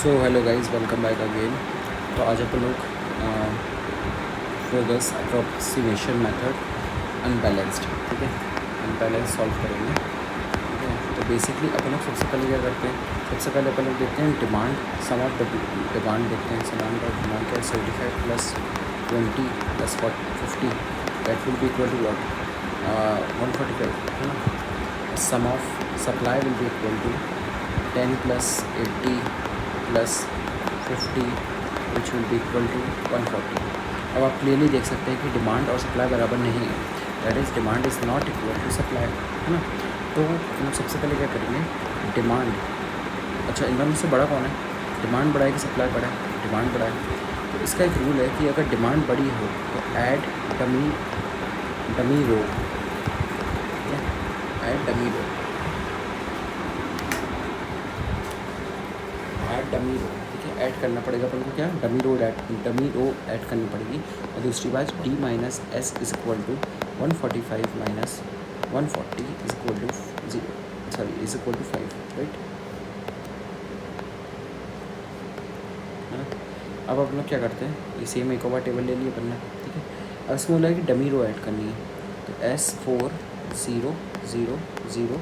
So hello guys, welcome back again. तो आज अपन लोग फोगस अप्रॉक्सीमेशन मेथड अनबैलेंस्ड, ठीक है, अनबैलेंस सॉल्व करेंगे। ठीक है, तो बेसिकली अपन लोग सबसे पहले क्या करते हैं, सबसे पहले अपन लोग देखते हैं demand, sum of the demand देखते हैं। सम ऑफ डिमांड क्या है, 75 plus 20 plus 50, that will be equal to what, 145, है ना। Sum of supply will be equal to 10 plus 80 plus 50 which will be equal to 140। अब आप क्लियरली देख सकते हैं कि डिमांड और सप्लाई बराबर नहीं है, that is demand is not equal to supply, है ना। तो हम सबसे पहले क्या करेंगे, डिमांड, अच्छा इन दोनों से बड़ा कौन है, डिमांड बड़ा है कि सप्लाई बड़ा है, डिमांड बड़ा है। तो इसका एक रूल है कि अगर डिमांड बड़ी हो तो ऐड डमी रो, ऐड डमी रो, ऐड डमी रो, ठीक है, ऐड करना पड़ेगा अपन को, क्या डमी रो ऐड करनी पड़ेगी। और दूसरी बात, D minus S is equal to 145 minus 140 is equal to 5, right. अब अपन लोग क्या करते हैं, ये सेम एक और टेबल ले लिए अपन ने, ठीक है। अब इसमें बोला है कि डमी रो ऐड करनी है, तो S4 0 0 0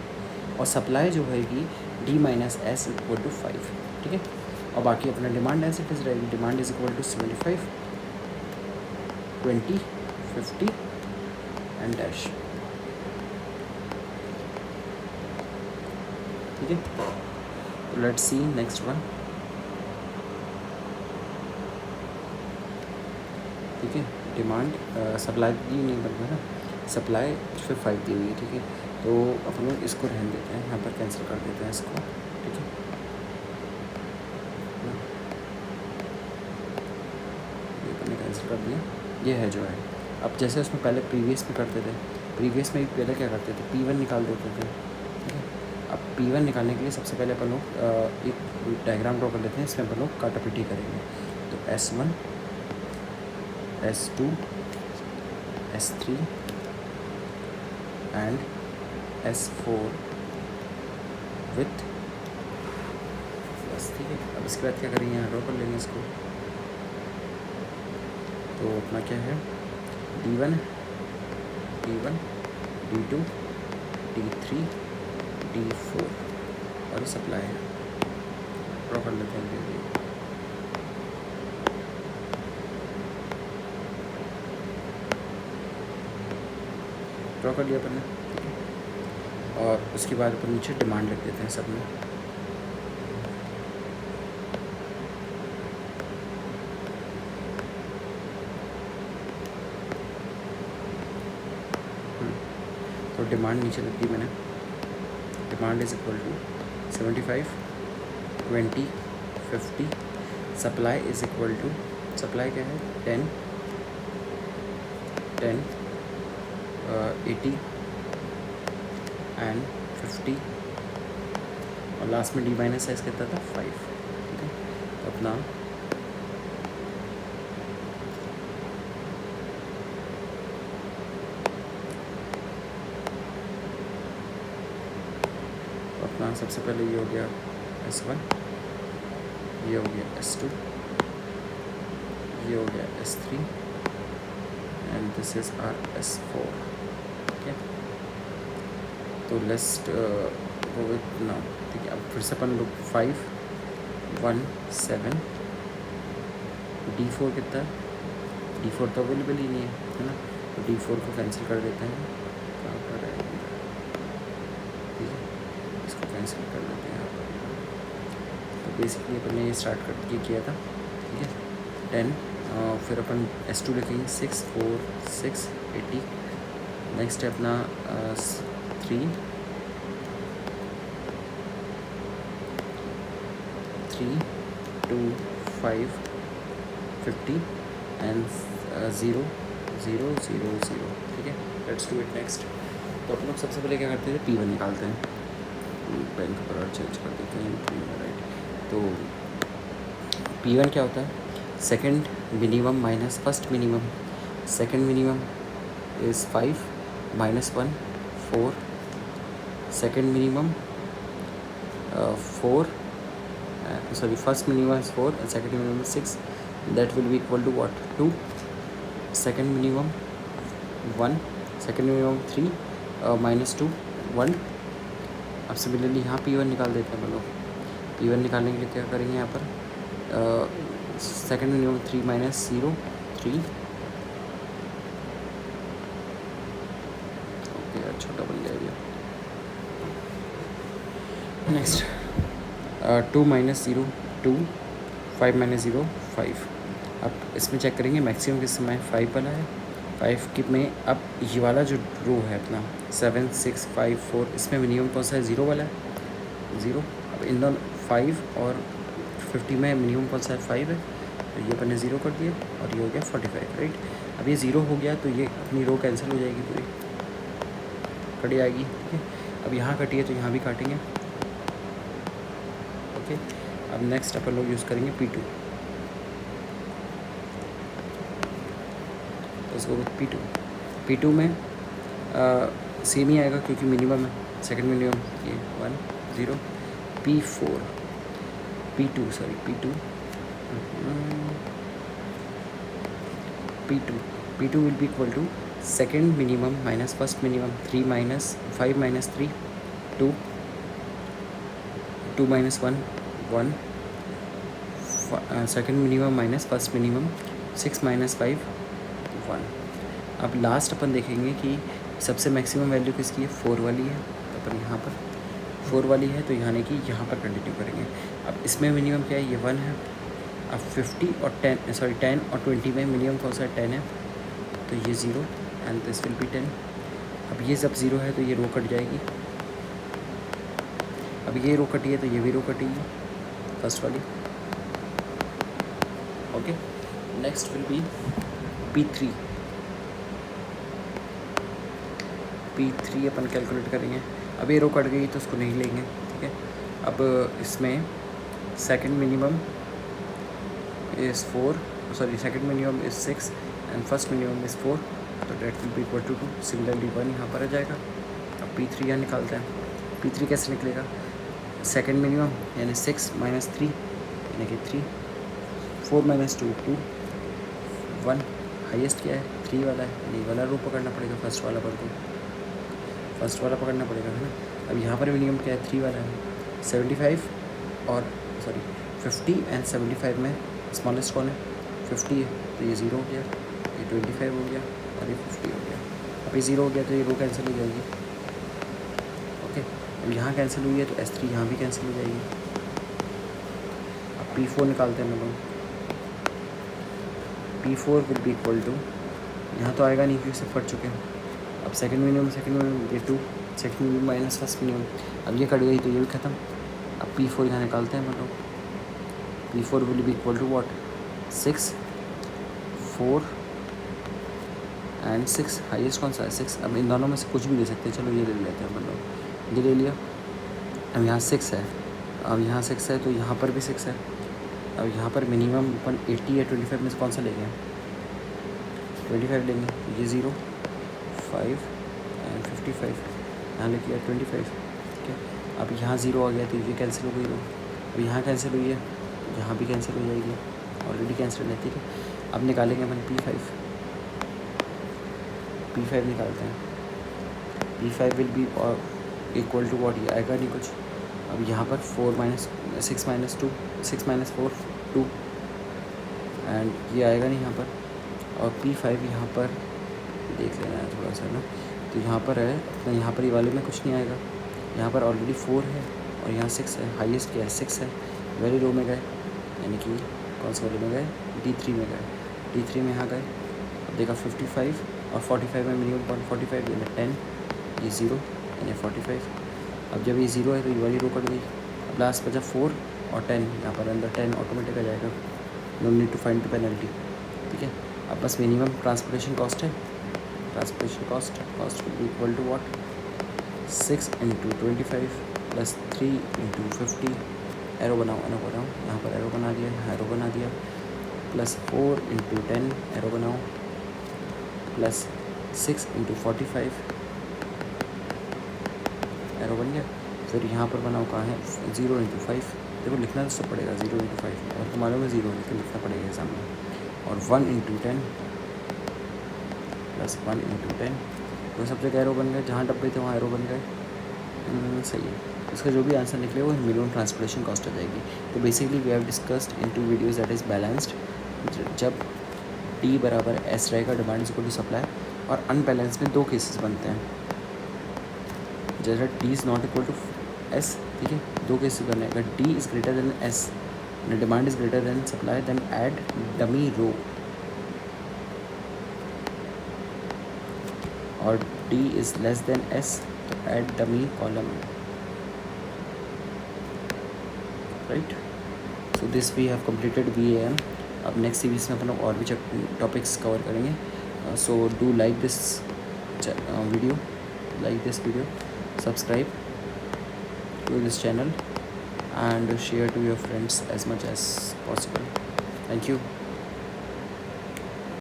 और सप्लाई जो होगी D minus S equal to 5, ठीक है। और बाकी अपना डिमांड ऐसे इट इज़ रहेगी, demand is equal to 75 20 50 and dash, ठीक है। तो लेट्स सी नेक्स्ट वन, ठीक है। डिमांड सप्लाई दी नहीं बनता ना, सप्लाई फिर 5 दी हुई है, ठीक है। तो अपन लोग इसको रहने देते हैं, यहाँ पर कैंसिल कर देते हैं इसको, ठीक है। ये अपन ने कैंसिल कर दिया, ये है जो है। अब जैसे उसमें पहले प्रीवियस में करते थे, प्रीवियस में भी पहले क्या करते थे, P1 निकाल देते थे, ठीक है। अब P1 निकालने के लिए सबसे पहले अपन लोग एक डायग्राम ड्रॉ कर लेते हैं, इसमें अपन लोग काटापिटी करेंगे। तो S1 S2 S3 and S4 with बस, ठीक है। अब इसके बाद क्या करेंगे, यहाँ ड्रॉ कर लेंगे इसको। तो अपना क्या है, D1 D1 D2 D3 D4 और ये सप्लाई है, ड्रॉ कर लेते हैं धीरे धीरे। ड्रॉ कर लिया अपन ने, ठीक है। और उसके बाद अपन नीचे डिमांड लिख देते हैं सब में। तो डिमांड नीचे लिख दी मैंने, demand is equal to 75 20 50, supply is equal to, supply क्या है 10 80 एंड 50 और लास्ट में डी माइनस एस कितना था 5, ठीक है। तो अपना सबसे पहले ये हो गया S1, ये हो गया S2, ये हो गया S3 and this is are S4, ठीक है। तो लेट्स गो विथ नाउ, ठीक है। अब फिर से अपन लोग 5 1 7 D4 कितना, D4 तो अवेलेबल ही नहीं है ना, तो D4 को कैंसिल कर देते हैं, कहाँ पर है, ठीक है, इसको कैंसिल कर देते हैं यहाँ पर। तो बेसिकली अपन ने ये स्टार्ट कर किया था, ठीक है। 10 फिर अपन S2 लिखेंगे 6 4 6 80, नेक्स्ट है अपना 3 2 5 50 एंड 0 0 0 0, ठीक है। Let's do it next. तो अपन लोग सबसे पहले क्या करते हैं, P1 निकालते हैं, पेन का कलर चेंज कर देते हैं, राइट। तो P1 क्या होता है, second minimum minus first minimum, second minimum is 5 -1 4, second minimum 4 sorry, first minimum is 4 and second minimum is 6. That will be equal to what? 2. Second minimum 1, second minimum 3, -2 1. अब similarly यहाँ P1 निकाल देते हैं हम लोग. P1 निकालने के लिए क्या करेंगे यहाँ पर? Second minimum 3 - 0 3. ओके यार, छोटा बन गया ये. नेक्स्ट 2 - 0 2, 5 - 0 5. अब इसमें चेक करेंगे मैक्सिमम किस समय 5 वाला है. 5 की में अब ये वाला जो रो है अपना 7 6 5 4, इसमें मिनिमम कौन सा है? 0 वाला है, 0. अब इन दोनों 5 और 50 में मिनिमम कौन सा है? 5 है. तो ये अपने 0 कर दिए और ये हो गया 45, राइट. अब ये 0 हो गया तो ये अपनी रो कैंसिल हो जाएगी, पूरी कट जाएगी. ठीक है, अब यहाँ कटी है तो यहाँ भी काटेंगे. ओके, अब नेक्स्ट अपन लोग यूज़ करेंगे P2. तो इसको P2 में सेम ही आएगा क्योंकि मिनिमम है. सेकंड मिनिमम ये 1 0. P2 will be equal to second minimum minus first minimum. 3 minus 5 minus 3 2, 2 minus 1 1. Second minimum minus first minimum. 6 minus 5 1. अब लास्ट अपन देखेंगे कि सबसे मैक्सिमम वैल्यू किसकी है? 4 वाली है. तो अपन यहाँ पर 4 वाली है तो यानी कि यहाँ पर कंटिन्यू करेंगे. अब इसमें मिनिमम क्या है? ये 1 है. अब 50 और 10 और 20 में मिनिमम कौन सा 10 है? तो ये 0 एंड दिस विल बी 10. अब ये जब 0 है तो ये रो कट जाएगी. अब ये रो कटी है तो ये भी रो कटेगी, फर्स्ट वाली. Okay, next will be P3. P3 upon calculate करेंगे. अब ये रो कट गई तो उसको नहीं लेंगे. ठीक है, अब इसमें second minimum is 4, second minimum is 6 and first minimum is 4. तो that will be equal to 2. Similarly 1 यहाँ पर आ जाएगा. अब P3 यहाँ निकालते हैं. P3 कैसे निकलेगा? सेकंड मिनिमम यानी 6 - 3 यानी कि 3. 4 - 2 2. 1 हाईएस्ट क्या है? 3 वाला है. यानी वाला रो पकड़ना पड़ेगा, फर्स्ट वाला पकड़ना पड़ेगा, है ना. अब यहाँ पर मिनिमम क्या है? 3 वाला है. 75 और 50 एंड 75 में स्मॉलेस्ट कौन है? 50 है. तो ये 0 हो गया, ये 25 हो गया और ये 50 हो गया. अब ये 0 हो गया तो ये रो कैंसिल हो जाएगी. ओके, अब यहाँ कैंसिल हुई है तो S3 यहाँ भी कैंसिल हो जाएगी. अब P4 निकालते हैं हम लोग. P4 will be equal to, यहाँ तो आएगा नहीं क्योंकि सब कट चुके हैं. अब सेकंड मिनिमम ये 2, second minimum minus first minimum. अब ये कट गई तो ये भी ख़त्म. अब P4 यहाँ निकालते हैं हम लोग. P4 will be equal to what? 6 4 and 6. Highest कौन सा है? 6. अब इन दोनों में से कुछ भी ले सकते हैं. चलो ये ले लेते हैं हम लोग. ये ले लिया. अब यहाँ 6 है. अब यहाँ 6 है तो यहाँ पर भी 6 है. अब यहाँ पर मिनिमम अपन 80 या 25 में से कौन सा लेंगे? 25 लेंगे. ये 0 5 एंड 55 यहाँ लेके आया 25. ठीक है, अब यहाँ 0 आ गया तो ये कैंसिल हो गई रो. अब यहाँ कैंसिल हुई है, यहाँ भी कैंसिल हो जाएगी, ऑलरेडी कैंसिल है. ठीक है, अब निकालेंगे अपन P5 निकालते हैं. P5 will be equal to what? ये आएगा नहीं कुछ. अब यहाँ पर 6 - 2 6 - 4 2 एंड ये आएगा नहीं यहाँ पर. और P5 यहाँ पर देख लेना है थोड़ा सा ना. तो यहाँ पर है तो यहाँ पर ये वाले में कुछ नहीं आएगा. यहाँ पर ऑलरेडी 4 है और यहाँ 6 है. हाईएस्ट क्या है? 6 है. वेरी लो में गए यानी कि कौन से वाले में गए? D3 में गए. D3 में यहाँ गए. अब देखा 55 और 45 में मिनिमम 45 यानी 10. ये 0 यानी 45. अब जब ये 0 है तो ये वाली रो कट गई. अब लास्ट बचा 4 और 10. यहाँ पर अंदर 10 ऑटोमेटिक आ जाएगा. No need to find penalty. ठीक है, अब बस मिनिमम ट्रांसपोर्टेशन कॉस्ट है. Transportation cost will be equal to what? 6 × 25 + 3 × 50. Arrow बनाओ. यहाँ पर एरो बना दिया, यहाँ एरो बना दिया. +4 × 10 एरो बनाओ. +6 × 45 एरो बन गया. फिर यहाँ पर बनाओ कहाँ है? 0 × 5 देखो लिखना तो सब पड़ेगा 0 into 5 और तो मालूम है 0 लेकिन लिखना पड़ेगा एग्जाम में। और 1 into 10 प्लस 1 into 10 वो सब जगह एरो बन गए, जहाँ डब्बे थे वहाँ एरो बन गए। सही है, इसका जो भी आंसर निकले वो मिनिमम ट्रांसपोर्टेशन कॉस्ट आ जाएगी। तो basically we have discussed in 2 videos that is balanced. जब डी बराबर एस रहेगा, demand is equal to supply, और अनबैलेंस में 2 केसेस बनते हैं। जैसे D is not equal to S, ठीक है, 2 केसेस बने, अगर D is greater than S, demand is greater than supply, then add dummy row, और D is less than S तो add dummy column, right? So this we have completed VAM. अब next series में अपन लोग और भी topics cover करेंगे। So do like this video, subscribe to this channel and share to your friends as much as possible. Thank you.